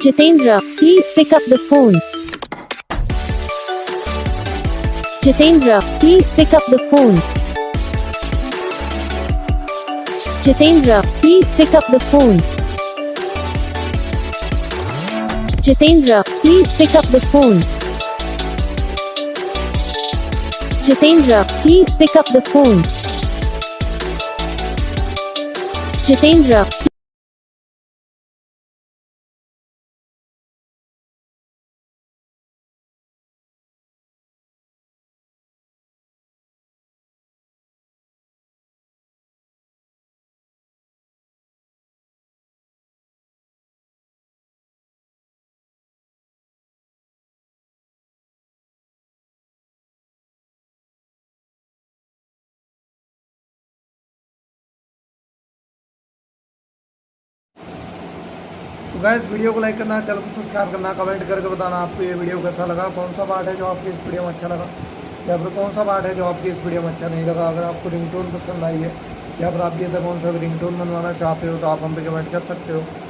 Jitendra, please pick up the phone. Jitendra, please pick up the phone. Jitendra, please pick up the phone. Jitendra, please pick up the phone. Jitendra, please pick up the phone. Jitendra. तो guys video को like करना, channel को subscribe करना, comment करके बताना आपको ये video कैसा लगा, कौन सा पार्ट है जो आपकी इस वीडियो में अच्छा लगा या फिर कौन सा पार्ट है जो आपकी इस वीडियो में अच्छा नहीं लगा। अगर आपको रिंगटोन पसंद आई है या फिर आप ये कौन सा भी रिंगटोन बनवाना चाहते हो तो आप हम पे कमेंट कर सकते हो।